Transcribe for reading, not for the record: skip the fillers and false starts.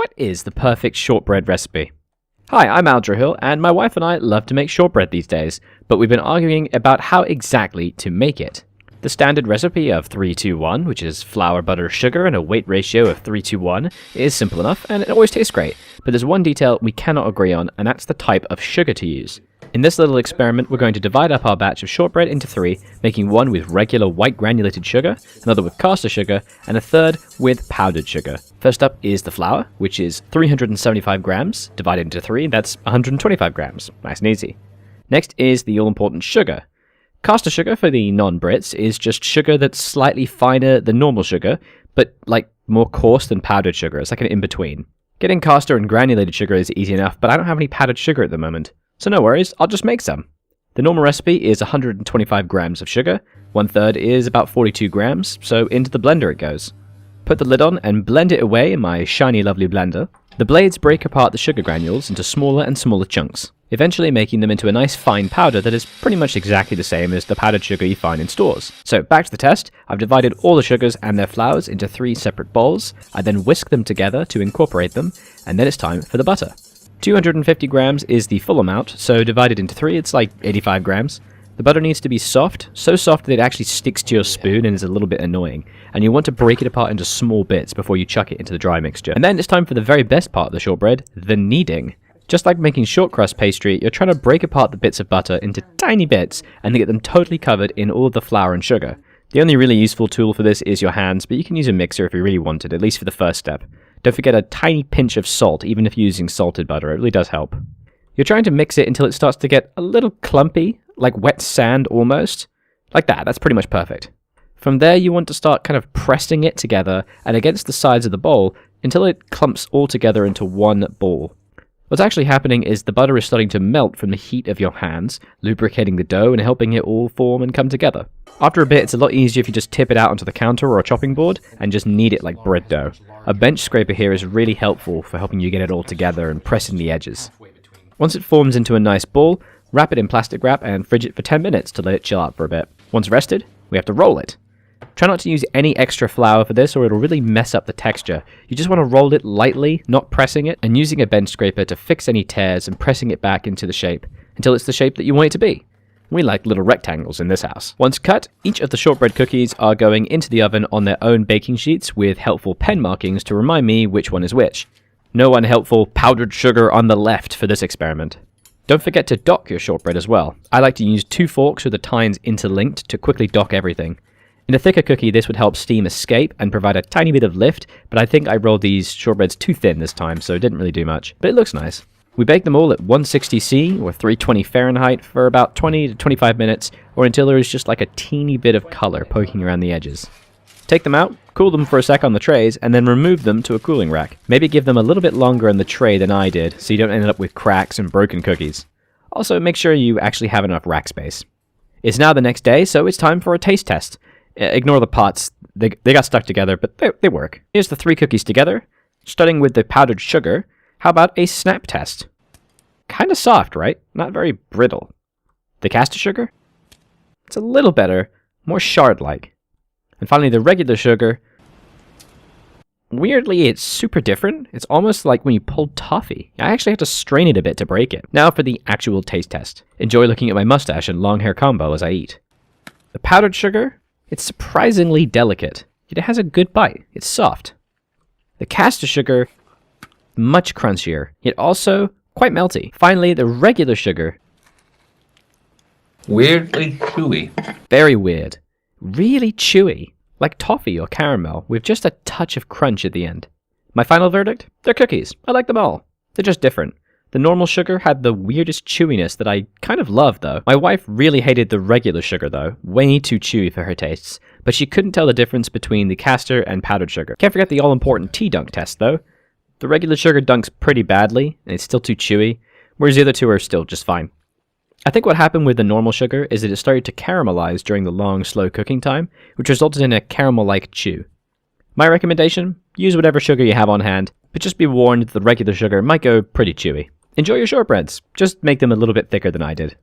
What is the perfect shortbread recipe? Hi, I'm Hill, and my wife and I love to make shortbread these days, but we've been arguing about how exactly to make it. The standard recipe of 3-2-1, which is flour, butter, sugar, and a weight ratio of 3-to-1, is simple enough, and it always tastes great. But there's one detail we cannot agree on, and that's the type of sugar to use. In this little experiment, we're going to divide up our batch of shortbread into 3, making one with regular white granulated sugar, another with caster sugar, and a third with powdered sugar. First up is the flour, which is 375 grams, divided into 3, that's 125 grams. Nice and easy. Next is the all-important sugar. Caster sugar, for the non-Brits, is just sugar that's slightly finer than normal sugar, but like more coarse than powdered sugar. It's like an in-between. Getting caster and granulated sugar is easy enough, but I don't have any powdered sugar at the moment. So no worries, I'll just make some. The normal recipe is 125 grams of sugar, 1/3 is about 42 grams, so into the blender it goes. Put the lid on and blend it away in my shiny lovely blender. The blades break apart the sugar granules into smaller and smaller chunks, eventually making them into a nice fine powder that is pretty much exactly the same as the powdered sugar you find in stores. So back to the test, I've divided all the sugars and their flours into 3 separate bowls. I then whisk them together to incorporate them, and then it's time for the butter. 250 grams is the full amount, so divided into 3, it's like 85 grams. The butter needs to be soft, so soft that it actually sticks to your spoon and is a little bit annoying, and you want to break it apart into small bits before you chuck it into the dry mixture. And then it's time for the very best part of the shortbread, the kneading. Just like making short crust pastry, you're trying to break apart the bits of butter into tiny bits and get them totally covered in all of the flour and sugar. The only really useful tool for this is your hands, but you can use a mixer if you really wanted, at least for the first step. Don't forget a tiny pinch of salt, even if you're using salted butter, it really does help. You're trying to mix it until it starts to get a little clumpy, like wet sand almost. Like that, that's pretty much perfect. From there you want to start kind of pressing it together and against the sides of the bowl until it clumps all together into one ball. What's actually happening is the butter is starting to melt from the heat of your hands, lubricating the dough and helping it all form and come together. After a bit, it's a lot easier if you just tip it out onto the counter or a chopping board and just knead it like bread dough. A bench scraper here is really helpful for helping you get it all together and pressing the edges. Once it forms into a nice ball, wrap it in plastic wrap and fridge it for 10 minutes to let it chill out for a bit. Once rested, we have to roll it. Try not to use any extra flour for this or it'll really mess up the texture. You just want to roll it lightly, not pressing it, and using a bench scraper to fix any tears and pressing it back into the shape, until it's the shape that you want it to be. We like little rectangles in this house. Once cut, each of the shortbread cookies are going into the oven on their own baking sheets with helpful pen markings to remind me which one is which. No unhelpful powdered sugar on the left for this experiment. Don't forget to dock your shortbread as well. I like to use 2 forks with the tines interlinked to quickly dock everything. In a thicker cookie, this would help steam escape and provide a tiny bit of lift, but I think I rolled these shortbreads too thin this time, so it didn't really do much. But it looks nice. We bake them all at 160 C or 320 Fahrenheit for about 20 to 25 minutes, or until there is just like a teeny bit of color poking around the edges. Take them out, cool them for a sec on the trays, and then remove them to a cooling rack. Maybe give them a little bit longer on the tray than I did, so you don't end up with cracks and broken cookies. Also, make sure you actually have enough rack space. It's now the next day, so it's time for a taste test. Ignore the pots, they got stuck together, but they work. Here's the 3 cookies together. Starting with the powdered sugar, how about a snap test? Kinda soft, right? Not very brittle. The caster sugar? It's a little better, more shard-like. And finally the regular sugar. Weirdly, it's super different. It's almost like when you pulled toffee. I actually have to strain it a bit to break it. Now for the actual taste test. Enjoy looking at my mustache and long hair combo as I eat. The powdered sugar? It's surprisingly delicate, yet it has a good bite. It's soft. The caster sugar, much crunchier, yet also quite melty. Finally, the regular sugar. Weirdly chewy. Very weird. Really chewy, like toffee or caramel, with just a touch of crunch at the end. My final verdict? They're cookies. I like them all. They're just different. The normal sugar had the weirdest chewiness that I kind of love though. My wife really hated the regular sugar though, way too chewy for her tastes, but she couldn't tell the difference between the caster and powdered sugar. Can't forget the all-important tea dunk test though. The regular sugar dunks pretty badly, and it's still too chewy, whereas the other two are still just fine. I think what happened with the normal sugar is that it started to caramelize during the long, slow cooking time, which resulted in a caramel-like chew. My recommendation? Use whatever sugar you have on hand, but just be warned that the regular sugar might go pretty chewy. Enjoy your shortbreads, just make them a little bit thicker than I did.